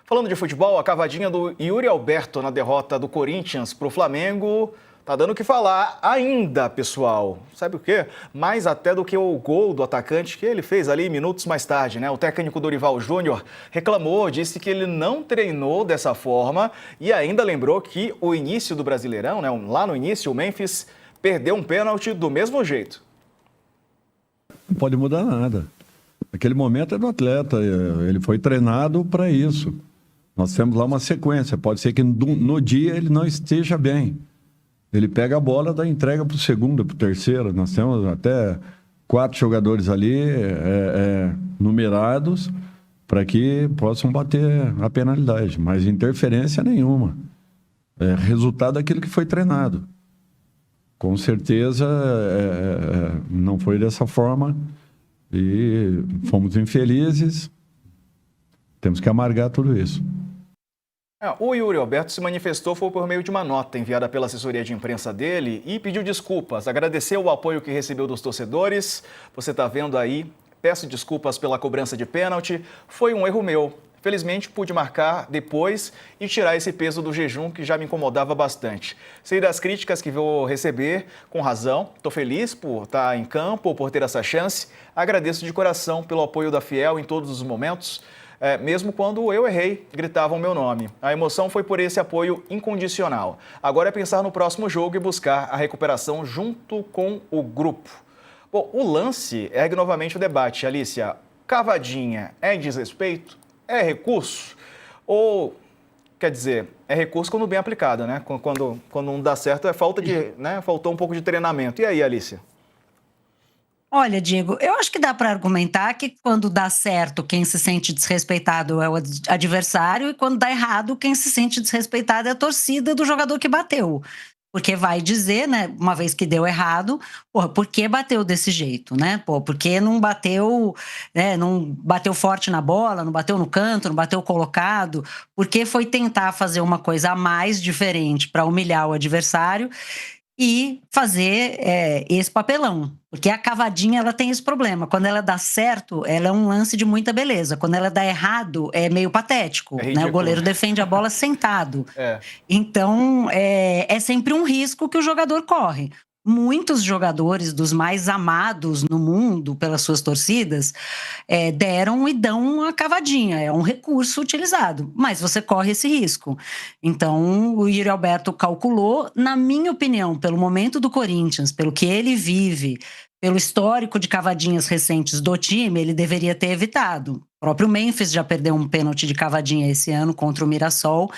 Falando de futebol, a cavadinha do Yuri Alberto na derrota do Corinthians para o Flamengo tá dando o que falar ainda, pessoal. Sabe o quê? Mais até do que o gol do atacante que ele fez ali minutos mais tarde, né? O técnico Dorival Júnior reclamou, disse que ele não treinou dessa forma e ainda lembrou que o início do Brasileirão, né? Lá no início, o Memphis perdeu um pênalti do mesmo jeito. Não pode mudar nada. Aquele momento é do atleta, ele foi treinado para isso. Nós temos lá uma sequência, pode ser que no dia ele não esteja bem. Ele pega a bola, dá entrega para o segundo, para o terceiro. Nós temos até 4 jogadores ali numerados para que possam bater a penalidade, mas interferência nenhuma. É resultado daquilo que foi treinado. Com certeza não foi dessa forma e fomos infelizes. Temos que amargar tudo isso. O Yuri Alberto se manifestou foi por meio de uma nota enviada pela assessoria de imprensa dele e pediu desculpas, agradeceu o apoio que recebeu dos torcedores. Você está vendo aí, peço desculpas pela cobrança de pênalti, foi um erro meu. Felizmente pude marcar depois e tirar esse peso do jejum que já me incomodava bastante. Sei das críticas que vou receber, com razão, estou feliz por estar em campo, por ter essa chance. Agradeço de coração pelo apoio da Fiel em todos os momentos. Mesmo quando eu errei, gritavam meu nome. A emoção foi por esse apoio incondicional. Agora é pensar no próximo jogo e buscar a recuperação junto com o grupo. Bom, o lance ergue novamente o debate. Alicia, cavadinha é desrespeito? É recurso? Ou, quer dizer, é recurso quando bem aplicado, né? Quando não dá certo, é falta de, né? Faltou um pouco de treinamento. E aí, Alicia? Olha, Diego, eu acho que dá para argumentar que quando dá certo, quem se sente desrespeitado é o adversário e quando dá errado, quem se sente desrespeitado é a torcida do jogador que bateu. Porque vai dizer, né, uma vez que deu errado, porra, por que bateu desse jeito, né? Pô, por que não bateu, né, não bateu forte na bola, não bateu no canto, não bateu colocado? Por que foi tentar fazer uma coisa a mais diferente para humilhar o adversário e fazer esse papelão? Porque a cavadinha, ela tem esse problema. Quando ela dá certo, ela é um lance de muita beleza. Quando ela dá errado, é meio patético, né? O goleiro defende a bola sentado. Então, é sempre um risco que o jogador corre. Muitos jogadores dos mais amados no mundo pelas suas torcidas deram e dão a cavadinha, é um recurso utilizado, mas você corre esse risco. Então, o Yuri Alberto calculou, na minha opinião, pelo momento do Corinthians, pelo que ele vive, pelo histórico de cavadinhas recentes do time, ele deveria ter evitado. O próprio Memphis já perdeu um pênalti de cavadinha esse ano contra o Mirassol,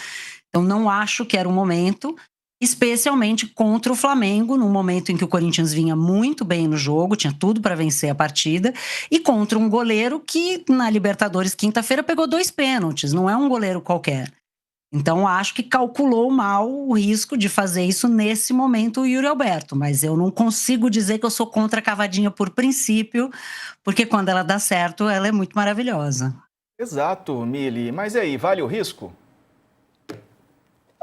então não acho que era o momento, especialmente contra o Flamengo, num momento em que o Corinthians vinha muito bem no jogo, tinha tudo para vencer a partida, e contra um goleiro que na Libertadores quinta-feira pegou 2 pênaltis, não é um goleiro qualquer. Então acho que calculou mal o risco de fazer isso nesse momento o Yuri Alberto, mas eu não consigo dizer que eu sou contra a cavadinha por princípio, porque quando ela dá certo, ela é muito maravilhosa. Exato, Mili. Mas e aí, vale o risco?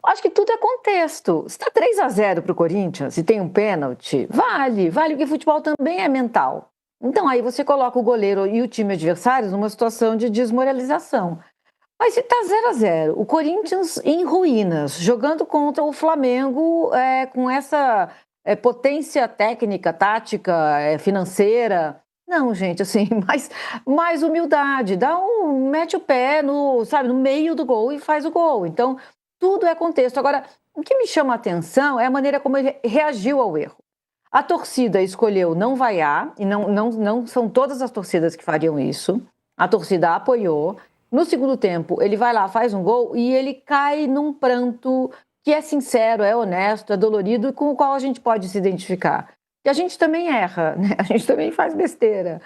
Acho que tudo é contexto. Se está 3-0 para o Corinthians e tem um pênalti, vale, porque futebol também é mental. Então aí você coloca o goleiro e o time adversário numa situação de desmoralização. Mas se está 0-0, o Corinthians em ruínas, jogando contra o Flamengo com essa potência técnica, tática, financeira. Não, gente, assim, mais humildade, mete o pé no meio do gol e faz o gol. Então, tudo é contexto. Agora, o que me chama a atenção é a maneira como ele reagiu ao erro. A torcida escolheu não vaiar, e não são todas as torcidas que fariam isso. A torcida apoiou. No segundo tempo, ele vai lá, faz um gol e ele cai num pranto que é sincero, é honesto, é dolorido e com o qual a gente pode se identificar. E a gente também erra, né? A gente também faz besteira.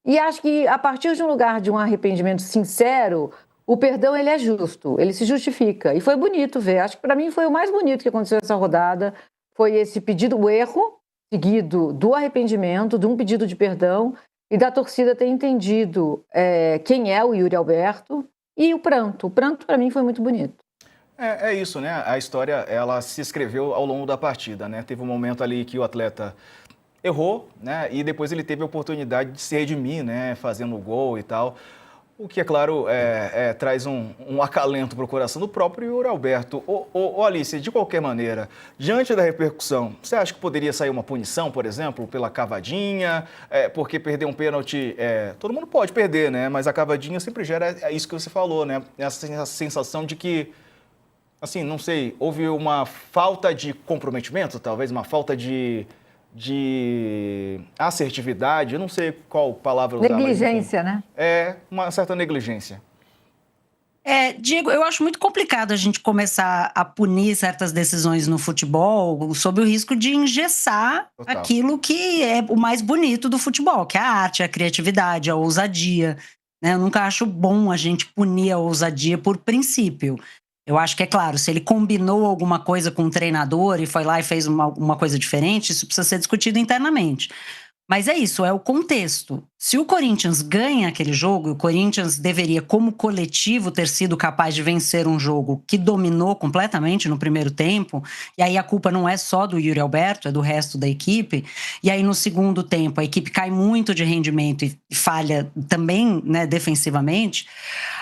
E acho que a partir de um lugar de um arrependimento sincero, o perdão ele é justo, ele se justifica. E foi bonito ver. Acho que para mim foi o mais bonito que aconteceu nessa rodada. Foi esse pedido, o erro, seguido do arrependimento, de um pedido de perdão e da torcida ter entendido quem é o Yuri Alberto e o pranto. O pranto para mim foi muito bonito. É isso, né? A história, ela se escreveu ao longo da partida, né? Teve um momento ali que o atleta errou, né? E depois ele teve a oportunidade de se redimir, né? Fazendo o gol e tal. O que, é claro, traz um acalento para o coração do próprio Yuri Alberto. Alice, de qualquer maneira, diante da repercussão, você acha que poderia sair uma punição, por exemplo, pela cavadinha? Porque perder um pênalti, todo mundo pode perder, né? Mas a cavadinha sempre gera isso que você falou, né? Essa sensação de que, assim, não sei, houve uma falta de comprometimento, talvez uma falta de assertividade, eu não sei qual palavra usar. Negligência, mas, né? Uma certa negligência. Diego, eu acho muito complicado a gente começar a punir certas decisões no futebol sob o risco de engessar Total. aquilo que é o mais bonito do futebol, que é a arte, a criatividade, a ousadia, né? Eu nunca acho bom a gente punir a ousadia por princípio. Eu acho que, é claro, se ele combinou alguma coisa com o treinador e foi lá e fez uma coisa diferente, isso precisa ser discutido internamente. Mas é isso, é o contexto. Se o Corinthians ganha aquele jogo, o Corinthians deveria, como coletivo, ter sido capaz de vencer um jogo que dominou completamente no primeiro tempo, e aí a culpa não é só do Yuri Alberto, é do resto da equipe, e aí no segundo tempo a equipe cai muito de rendimento e falha também, né, defensivamente,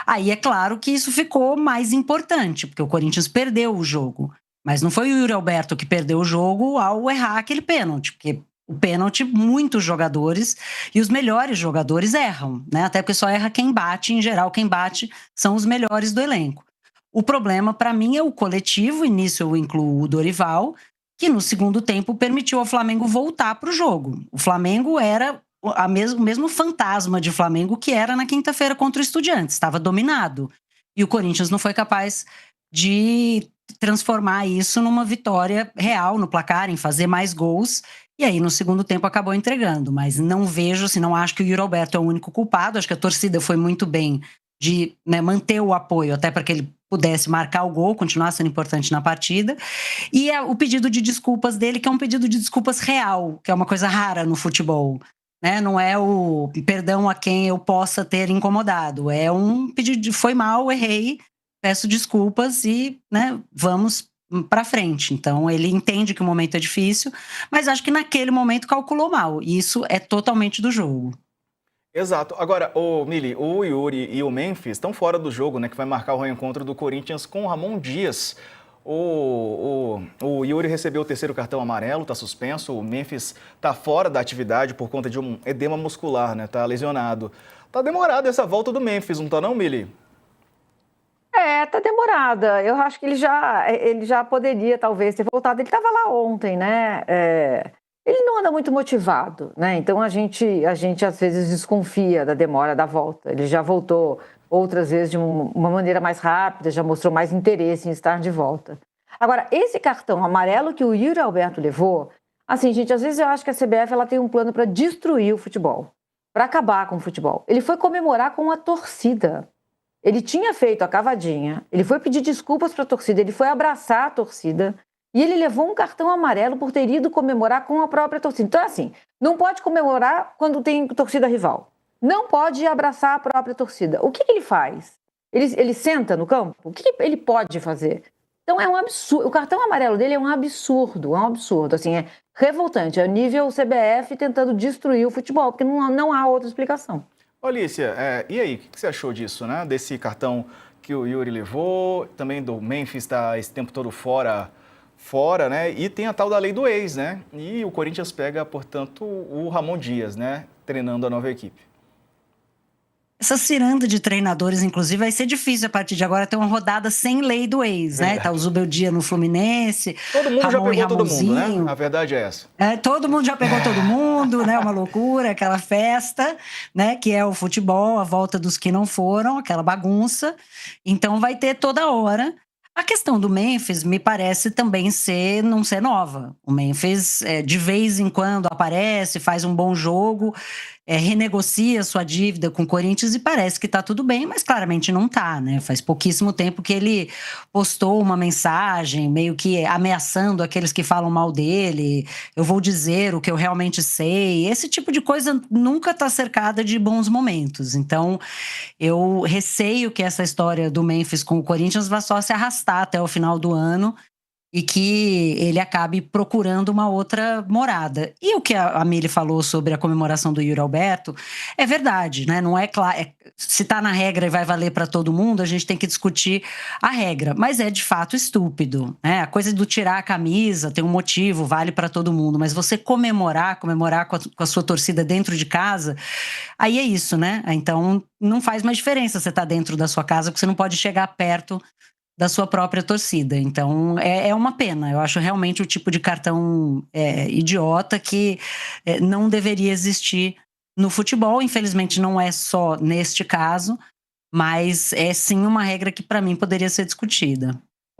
aí é claro que isso ficou mais importante, porque o Corinthians perdeu o jogo. Mas não foi o Yuri Alberto que perdeu o jogo ao errar aquele pênalti, porque o pênalti, muitos jogadores e os melhores jogadores erram, né? Até porque só erra quem bate, em geral quem bate são os melhores do elenco. O problema para mim é o coletivo, e nisso eu incluo o Dorival, que no segundo tempo permitiu ao Flamengo voltar para o jogo. O Flamengo era o mesmo fantasma de Flamengo que era na quinta-feira contra o Estudiantes, estava dominado. E o Corinthians não foi capaz de transformar isso numa vitória real no placar, em fazer mais gols. E aí, no segundo tempo, acabou entregando. Mas não vejo, assim, não acho que o Yuri Alberto é o único culpado. Acho que a torcida foi muito bem de, né, manter o apoio, até para que ele pudesse marcar o gol, continuar sendo importante na partida. E o pedido de desculpas dele, que é um pedido de desculpas real, que é uma coisa rara no futebol. Né? Não é o perdão a quem eu possa ter incomodado. É um pedido de foi mal, errei, peço desculpas e, né, vamos para frente. Então, ele entende que o momento é difícil, mas acho que naquele momento calculou mal. E isso é totalmente do jogo. Exato. Agora, Mili, o Yuri e o Memphis estão fora do jogo, né? Que vai marcar o reencontro do Corinthians com o Ramon Dias. O Yuri recebeu o terceiro cartão amarelo, está suspenso. O Memphis está fora da atividade por conta de um edema muscular, né? Está lesionado. Tá demorada essa volta do Memphis, não tá não, Mili? Tá demorada. Eu acho que ele já poderia, talvez, ter voltado. Ele estava lá ontem, né? Ele não anda muito motivado, né? Então a gente às vezes desconfia da demora da volta. Ele já voltou outras vezes de uma maneira mais rápida, já mostrou mais interesse em estar de volta. Agora, esse cartão amarelo que o Yuri Alberto levou, assim, gente, às vezes eu acho que a CBF ela tem um plano para destruir o futebol, para acabar com o futebol. Ele foi comemorar com a torcida. Ele tinha feito a cavadinha, ele foi pedir desculpas para a torcida, ele foi abraçar a torcida e ele levou um cartão amarelo por ter ido comemorar com a própria torcida. Então, assim, não pode comemorar quando tem torcida rival. Não pode abraçar a própria torcida. O que ele faz? Ele senta no campo? O que ele pode fazer? Então, é um absurdo. O cartão amarelo dele é um absurdo, assim, é revoltante. É nível CBF tentando destruir o futebol, porque não há outra explicação. Alicia, e aí, o que você achou disso, né? Desse cartão que o Yuri levou, também do Memphis está esse tempo todo fora, né? E tem a tal da lei do ex, né? E o Corinthians pega, portanto, o Ramon Dias, né? Treinando a nova equipe. Essa ciranda de treinadores, inclusive, vai ser difícil a partir de agora ter uma rodada sem lei do ex, né? Tá o Zubeldia no Fluminense, todo mundo Ramon já pegou todo mundo, né? Ramonzinho. A verdade é essa. Todo mundo já pegou todo mundo, né? Uma loucura, aquela festa, né? Que é o futebol, a volta dos que não foram, aquela bagunça. Então vai ter toda hora. A questão do Memphis me parece também não ser nova. O Memphis, de vez em quando, aparece, faz um bom jogo, renegocia sua dívida com o Corinthians e parece que está tudo bem, mas claramente não está, né? Faz pouquíssimo tempo que ele postou uma mensagem meio que ameaçando aqueles que falam mal dele. Eu vou dizer o que eu realmente sei. Esse tipo de coisa nunca está cercada de bons momentos. Então, eu receio que essa história do Memphis com o Corinthians vá só se arrastar até o final do ano e que ele acabe procurando uma outra morada. E o que a Mili falou sobre a comemoração do Yuri Alberto é verdade, né? Não é claro, se está na regra e vai valer para todo mundo, a gente tem que discutir a regra, mas é de fato estúpido, né? A coisa do tirar a camisa tem um motivo, vale para todo mundo, mas você comemorar com a sua torcida dentro de casa, aí é isso, né? Então não faz mais diferença você estar dentro da sua casa, porque você não pode chegar perto da sua própria torcida. Então, é uma pena. Eu acho realmente o tipo de cartão idiota que não deveria existir no futebol. Infelizmente, não é só neste caso, mas é sim uma regra que, para mim, poderia ser discutida.